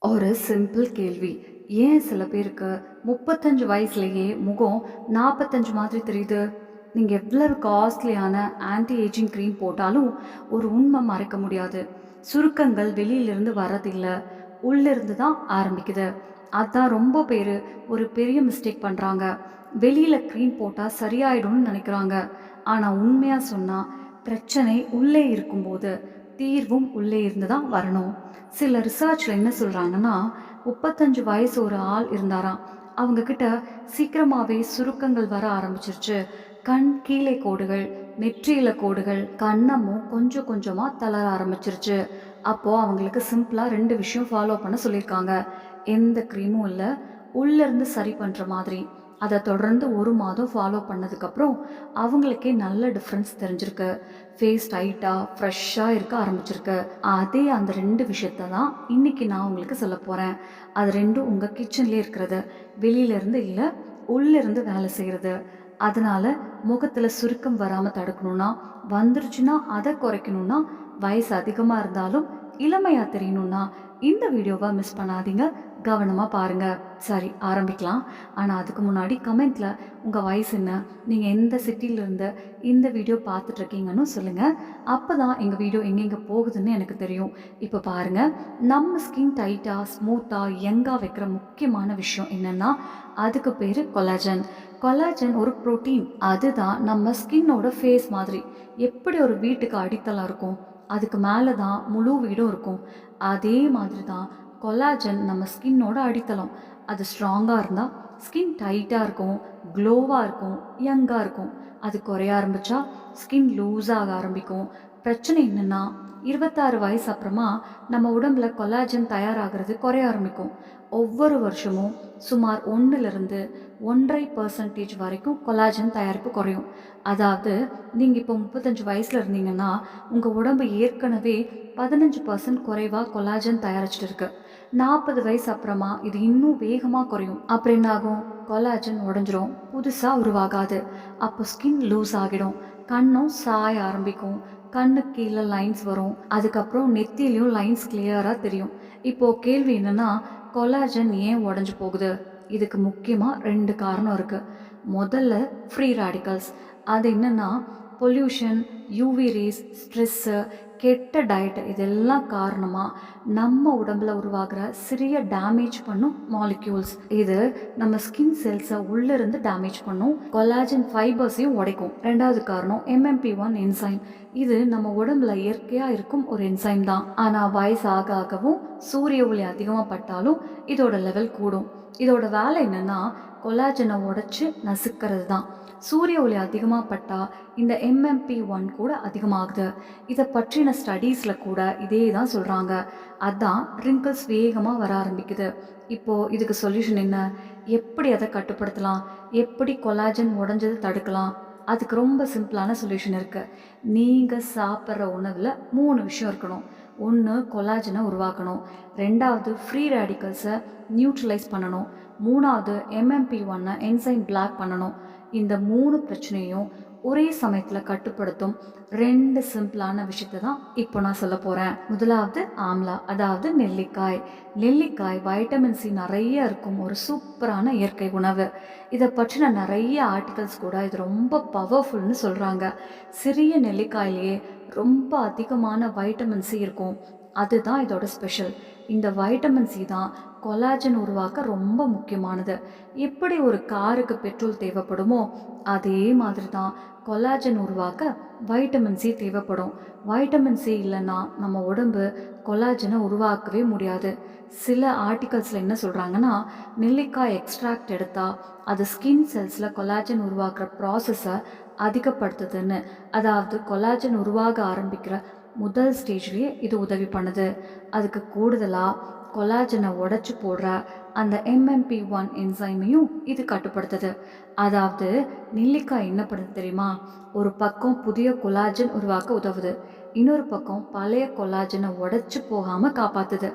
ஒரு சிம்பிள் கேள்வி. ஏன் சில பேருக்கு 35 வயசுலயே முகம் 45 மாதிரி தெரியுது? நீங்க எவ்வளவு காஸ்ட்லியான ஆன்டி ஏஜிங் கிரீம் போட்டாலும் ஒரு உண்மை மறைக்க முடியாது. சுருக்கங்கள் வெளியிலிருந்து வர்றதில்ல, உள்ளிருந்து தான் ஆரம்பிக்குது. அதான் ரொம்ப பேரு ஒரு பெரிய மிஸ்டேக் பண்றாங்க. வெளியில கிரீம் போட்டா சரியாயிடும்னு நினைக்கிறாங்க. ஆனா உண்மையா சொன்னா பிரச்சனை உள்ளே இருக்கும்போது தீர்வும் உள்ளே இருந்து தான் வரணும். சில ரிசர்ச்ல என்ன சொல்றாங்கன்னா, 35 வயசு ஒரு ஆள் இருந்தாராம். அவங்க கிட்ட சீக்கிரமாவே சுருக்கங்கள் வர ஆரம்பிச்சிருச்சு. கண் கீழே கோடுகள், நெற்றியில கோடுகள், கன்னமும் கொஞ்சம் கொஞ்சமா தளர ஆரம்பிச்சிருச்சு. அப்போ அவங்களுக்கு சிம்பிளா 2 விஷயம் ஃபாலோ பண்ண சொல்லியிருக்காங்க. எந்த கிரீமும் இல்ல, உள்ள இருந்து சரி பண்ற மாதிரி. அத தொடர்ந்து 1 மாதம் ஃபாலோ பண்ணதுக்கப்புறம் அவங்களுக்கே நல்ல டிஃப்ரென்ஸ் தெரிஞ்சிருக்கு. ஃபேஸ் டைட்டா, ஃப்ரெஷ்ஷா இருக்க ஆரம்பிச்சிருக்கு. அதே அந்த 2 விஷயத்த தான் இன்னைக்கு நான் உங்களுக்கு சொல்லப் போறேன். அது 2ம் உங்க கிச்சன்லயே இருக்கிறது. வெளியில இருந்து இல்ல, உள்ள இருந்து வேலை செய்றது. அதனால முகத்துல சுருக்கம் வராம தடுக்கணும்னா, வந்துருச்சுன்னா அத குறைக்கணும்னா, வயசு அதிகமா இருந்தாலும் இளமையா தெரியணும்னா, இந்த வீடியோவ மிஸ் பண்ணாதீங்க. கவனமா பாருங்க. சரி, ஆரம்பிக்கலாம். ஆனா அதுக்கு முன்னாடி கமெண்ட்ல உங்க வயசு என்ன? நீங்க எந்த சிட்டில இருந்து இந்த வீடியோ பார்த்துட்டு இருக்கீங்கன்னு சொல்லுங்க. அப்பதான் எங்க வீடியோ எங்கெங்க போகுதுன்னு எனக்கு தெரியும். இப்ப பாருங்க, நம்ம ஸ்கின் டைட்டா, ஸ்மூத்தா, யங்கா வைக்கிற முக்கியமான விஷயம் என்னன்னா, அதுக்கு பேரு கொலாஜன். கொலாஜன் ஒரு புரோட்டீன். அதுதான் நம்ம ஸ்கின்னோட ஃபேஸ் மாதிரி. எப்படி ஒரு வீட்டுக்கு அடித்தளம் இருக்கும், அதுக்கு மேல தான் முழு வீடும் இருக்கும். அதே மாதிரி தான் கொலாஜன் நம்ம ஸ்கின்னோட அடித்தளம். அது ஸ்ட்ராங்கா இருந்தா ஸ்கின் டைட்டா இருக்கும், க்ளோவா இருக்கும், யங்கா இருக்கும். அது குறைய ஆரம்பிச்சா ஸ்கின் லூஸ் ஆக ஆரம்பிக்கும். பிரச்சனை என்னன்னா, 26 வயசு அப்புறமா நம்ம உடம்புல கொலாஜன் தயாராகிறது குறைய ஆரம்பிக்கும். ஒவ்வொரு வருஷமும் சுமார் 1லிருந்து 1.5% வரைக்கும் கொலாஜன் தயாரிப்பு குறையும். அதாவது நீங்க இப்போ 35 வயசுல இருந்தீங்கன்னா, உங்க உடம்பு ஏற்கனவே 15% குறைவா கொலாஜன் தயாரிச்சுட்டு இருக்கு. 40 வயசு அப்புறமா இது இன்னும் வேகமா குறையும். அப்புறம் என்ன ஆகும்? கொலாஜன் உடைஞ்சிரும். புதுசா உருவாகாது. அப்போ ஸ்கின் லூஸ் ஆகிடும். கண்ணும் சாய ஆரம்பிக்கும். கண்ணுக்கு கீழே லைன்ஸ் வரும். அதுக்கப்புறம் நெத்தியிலையும் லைன்ஸ் கிளியரா தெரியும். இப்போ கேள்வி என்னன்னா, கொலாஜன் ஏன் உடைஞ்சு போகுது? இதுக்கு முக்கியமா 2 காரணம் இருக்கு. முதல்ல ஃப்ரீ ரேடிக்கல்ஸ். அது என்னன்னா, பொல்யூஷன், யூவி ரேஸ், ஸ்ட்ரெஸ்ஸு, கெட்ட டயட் இதெல்லாம் காரணமா நம்ம உடம்புல உருவாகிற சிறிய டேமேஜ் பண்ணும் மாலிக்யூல்ஸ். இது நம்ம ஸ்கின் செல்ஸை உள்ள இருந்து டேமேஜ் பண்ணும். கொலாஜன் ஃபைபர்ஸையும் உடைக்கும். 2வது காரணம் MMP1 என்சைம். இது நம்ம உடம்புல இயற்கையா இருக்கும் ஒரு என்சைம் தான். ஆனா வயசு ஆக ஆகவும் சூரிய ஒளி அதிகமா பட்டாலும் இதோட லெவல் கூடும். இதோட வேலை என்னன்னா, கொலாஜனை உடைச்சு நசுக்கிறது தான். சூரிய ஒளி அதிகமாக பட்டா இந்த MMP1 கூட அதிகமாகுது. இதை பற்றின ஸ்டடீஸில் கூட இதே தான் சொல்கிறாங்க. அதான் ரிங்கிள்ஸ் வேகமாக வர ஆரம்பிக்குது. இப்போது இதுக்கு சொல்யூஷன் என்ன? எப்படி அதை கட்டுப்படுத்தலாம்? எப்படி கொலாஜன் உடஞ்சதை தடுக்கலாம்? அதுக்கு ரொம்ப சிம்பிளான சொல்யூஷன் இருக்குது. நீங்கள் சாப்பிட்ற உணவில் 3 விஷயம் இருக்கணும். 1 கொலாஜனை உருவாக்கணும், 2வது ஃப்ரீ ரேடிக்கல்ஸை நியூட்ரலைஸ் பண்ணணும், 3வது MMP1 என்சைம் பிளாக் பண்ணணும். இந்த 3 பிரச்சனையும் ஒரே சமயத்தில் கட்டுப்படுத்தும் 2 சிம்பிளான விஷயத்தை தான் இப்போ நான் சொல்ல போகிறேன். முதலாவது ஆம்லா, அதாவது நெல்லிக்காய். நெல்லிக்காய் வைட்டமின் சி நிறைய இருக்கும் ஒரு சூப்பரான இயற்கை உணவு. இதை பற்றின நிறைய ஆர்டிகல்ஸ் கூட இது ரொம்ப பவர்ஃபுல்னு சொல்கிறாங்க. சிறிய நெல்லிக்காயிலேயே ரொம்ப அதிகமான வைட்டமின் சி இருக்கும். அதுதான் இதோட ஸ்பெஷல். இந்த வைட்டமின் சி தான் கொலாஜன் உருவாக்க ரொம்ப முக்கியமானது. எப்படி ஒரு காருக்கு பெட்ரோல் தேவைப்படுமோ அதே மாதிரி தான் கொலாஜன் உருவாக்க வைட்டமின் சி தேவைப்படும். வைட்டமின் சி இல்லைன்னா நம்ம உடம்பு கொலாஜனை உருவாக்கவே முடியாது. சில ஆர்டிகல்ஸில் என்ன சொல்கிறாங்கன்னா, நெல்லிக்காய் எக்ஸ்ட்ராக்ட் எடுத்தால் அது ஸ்கின் செல்ஸில் கொலாஜன் உருவாக்குற ப்ராசஸை அதிகப்படுத்துதுன்னு. அதாவது கொலாஜன் உருவாக ஆரம்பிக்கிற முதல் ஸ்டேஜ்லேயே இது உதவி பண்ணுது. அதுக்கு கூடுதலாக கொலாஜனை உடைச்சு போடுற அந்த MMP1 என்சைமையும் இது கட்டுப்படுத்துது. அதாவது நெல்லிக்காய் என்ன பண்ணுது தெரியுமா? ஒரு பக்கம் புதிய கொலாஜன் உருவாக்க உதவுது, இன்னொரு பக்கம் பழைய கொலாஜனை உடைச்சு போகாமல் காப்பாத்துது.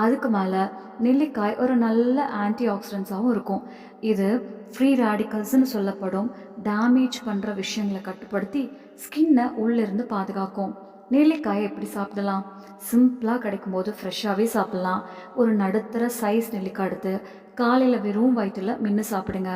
அதுக்கு மேலே நெல்லிக்காய் ஒரு நல்ல ஆன்டி ஆக்சிடென்ட்ஸாகவும் இருக்கும். இது ஃப்ரீ ரேடிக்கல்ஸ்னு சொல்லப்படும் டேமேஜ் பண்ணுற விஷயங்களை கட்டுப்படுத்தி ஸ்கின்னை உள்ளிருந்து பாதுகாக்கும். நெல்லிக்காயை எப்படி சாப்பிடலாம்? சிம்பிளாக கிடைக்கும்போது ஃப்ரெஷ்ஷாகவே சாப்பிட்லாம். ஒரு நடுத்தர சைஸ் நெல்லிக்காய் எடுத்து காலையில் வெறும் வயிற்றில் மென்று சாப்பிடுங்க.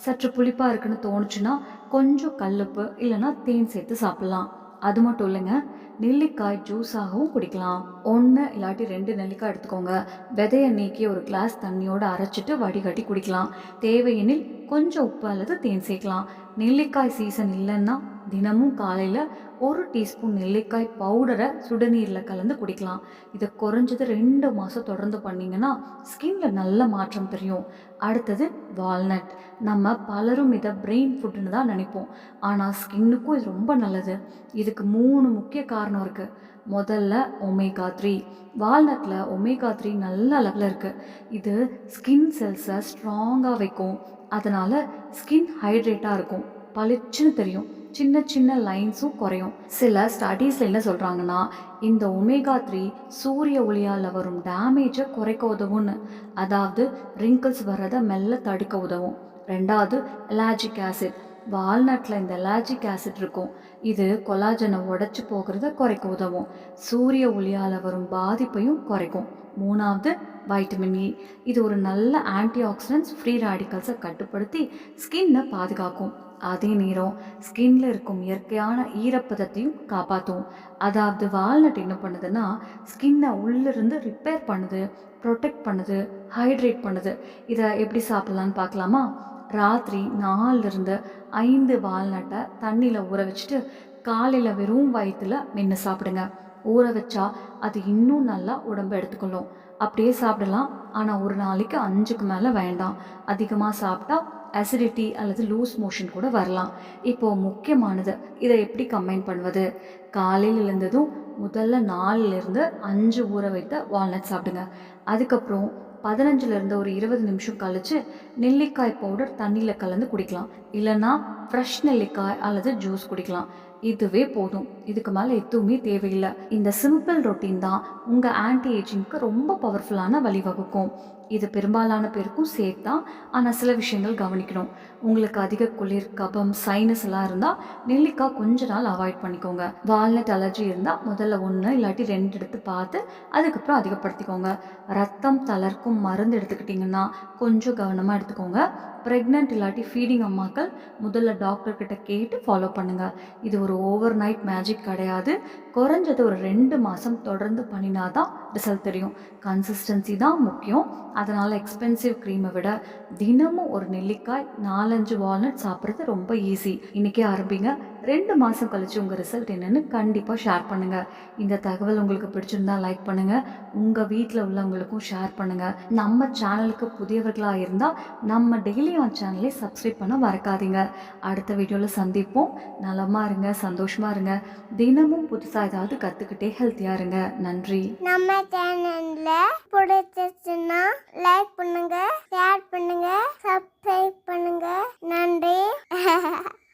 சற்று புளிப்பாக இருக்குன்னு தோணுச்சுன்னா கொஞ்சம் கல்லுப்பு இல்லைன்னா தேன் சேர்த்து சாப்பிட்லாம். அது மட்டும் இல்லைங்க, நெல்லிக்காய் ஜூஸாகவும் குடிக்கலாம். 1 இல்லாட்டி 2 நெல்லிக்காய் எடுத்துக்கோங்க. விதையை நீக்கி ஒரு கிளாஸ் தண்ணியோடு அரைச்சிட்டு வடிகட்டி குடிக்கலாம். தேவையெனில் கொஞ்சம் உப்பு அல்லது தேன் சேர்க்கலாம். நெல்லிக்காய் சீசன் இல்லைன்னா தினமும் காலையில் 1 டீஸ்பூன் நெல்லிக்காய் பவுடரை சுடுநீரில் கலந்து குடிக்கலாம். இதை குறைஞ்சது 2 மாதம் தொடர்ந்து பண்ணிங்கன்னா ஸ்கின்ல நல்ல மாற்றம் தெரியும். அடுத்தது வால்நட். நம்ம பலரும் இதை பிரெயின் ஃபுட்டுன்னு தான் நினைப்போம், ஆனால் ஸ்கின்னுக்கும் இது ரொம்ப நல்லது. இதுக்கு 3 முக்கிய காரணம் இருக்குது. முதல்ல ஒமேகா 3. வால்நட்டில் ஒமேகா 3 நல்ல அளவில் இருக்குது. இது ஸ்கின் செல்ஸை ஸ்ட்ராங்காக வைக்கும். அதனால் ஸ்கின் ஹைட்ரேட்டாக இருக்கும், பளிச்சுன்னு தெரியும், சின்ன சின்ன லைன்ஸும் குறையும். சில ஸ்டடீஸில் என்ன சொல்கிறாங்கன்னா, இந்த ஒமேகா 3 சூரிய ஒளியால் வரும் டேமேஜை குறைக்க உதவும்னு. அதாவது ரிங்கிள்ஸ் வர்றதை மெல்ல தடுக்க உதவும். ரெண்டாவது, எலாஜிக் ஆசிட். வால்நட்டில் இந்த எலாஜிக் ஆசிட் இருக்கும். இது கொலாஜனை உடச்சி போகிறத குறைக்க உதவும். சூரிய ஒளியால் வரும் பாதிப்பையும் குறைக்கும். மூணாவது, வைட்டமின் இ. இது ஒரு நல்ல ஆன்டி ஆக்சிடென்ட்ஸ், ஃப்ரீ ரேடிக்கல்ஸை கட்டுப்படுத்தி ஸ்கின்னை பாதுகாக்கும். அதே நேரம் ஸ்கின்ல இருக்கும் இயற்கையான ஈரப்பதத்தையும் காப்பாற்றும். அதாவது வால்நட் என்ன பண்ணுதுன்னா, ஸ்கின்னை உள்ளிருந்து ரிப்பேர் பண்ணுது, ப்ரொடெக்ட் பண்ணுது, ஹைட்ரேட் பண்ணுது. இதை எப்படி சாப்பிட்லான்னு பார்க்கலாமா? ராத்திரி 4லிருந்து 5 வால்நட்டை தண்ணியில் ஊற வச்சுட்டு காலையில் வெறும் வயிற்றில் மென்று சாப்பிடுங்க. ஊற வச்சா அது இன்னும் நல்லா உடம்பு எடுத்துக்கொள்ளும். அப்படியே சாப்பிடலாம், ஆனால் ஒரு நாளைக்கு 5க்கு மேலே வேண்டாம். அதிகமாக சாப்பிட்டா அசிடிட்டி அல்லது லூஸ் மோஷன் கூட வரலாம். இப்போது முக்கியமானது, இதை எப்படி கம்பைன் பண்ணுவது? காலையில் எழுந்ததும் முதல்ல 4லிருந்து 5 ஊற வைத்த வால்நட் சாப்பிடுங்க. அதுக்கப்புறம் 15லிருந்து ஒரு 20 நிமிஷம் கழித்து நெல்லிக்காய் பவுடர் தண்ணியில் கலந்து குடிக்கலாம். இல்லைன்னா ஃப்ரெஷ் நெல்லிக்காய் அல்லது ஜூஸ் குடிக்கலாம். இதுவே போதும், இதுக்கு மேலே எதுவுமே தேவையில்லை. இந்த சிம்பிள் ரொட்டீன் தான் உங்கள் ஆன்டி ஏஜிங்க்கு ரொம்ப பவர்ஃபுல்லான வழிவகுக்கும். இது பெரும்பாலான பேருக்கும் சேஃப் தான், ஆனால் சில விஷயங்கள் கவனிக்கணும். உங்களுக்கு அதிக குளிர், கபம், சைனஸ் எல்லாம் இருந்தால் நெல்லிக்காய் கொஞ்ச நாள் அவாய்ட் பண்ணிக்கோங்க. வால்நட் அலர்ஜி இருந்தால் முதல்ல 1 இல்லாட்டி 2 எடுத்து பார்த்து அதுக்கப்புறம் அதிகப்படுத்திக்கோங்க. ரத்தம் தளர்க்கும் மருந்து எடுத்துக்கிட்டிங்கன்னா கொஞ்சம் கவனமாக எடுத்துக்கோங்க. ப்ரெக்னென்ட் இல்லாட்டி ஃபீடிங் அம்மாக்கள் முதல்ல டாக்டர்கிட்ட கேட்டு ஃபாலோ பண்ணுங்கள். இது ஒரு ஓவர் நைட் மேஜிக் கிடையாது. குறைஞ்சது ஒரு 2 மாதம் தொடர்ந்து பண்ணினா தான் ரிசல்ட் தெரியும். கன்சிஸ்டன்சி தான் முக்கியம். அதனால் எக்ஸ்பென்சிவ் க்ரீமை விட தினமும் ஒரு நெல்லிக்காய் 4-5 வால்நட் சாப்பிட்றது ரொம்ப ஈஸி. இன்றைக்கே ஆரம்பிங்க. 2 மாதம் கழித்து உங்கள் ரிசல்ட் என்னென்னு கண்டிப்பாக ஷேர் பண்ணுங்கள். இந்த தகவல் உங்களுக்கு பிடிச்சிருந்தா லைக் பண்ணுங்கள், உங்கள் வீட்டில் உள்ளவங்களுக்கும் ஷேர் பண்ணுங்கள். நம்ம சேனலுக்கு புதியவர்களாக இருந்தால் நம்ம டெய்லி ஆன் சேனலை சப்ஸ்கிரைப் பண்ண மறக்காதீங்க. அடுத்த வீடியோவில் சந்திப்போம். நலமாக இருங்க, சந்தோஷமாக இருங்க. தினமும் புதுசாக ஏதாவது கற்றுக்கிட்டே ஹெல்த்தியாக இருங்க. நன்றி. நம்ம சேனல்ல பிடிச்சிச்சுன்னா லைக் பண்ணுங்க.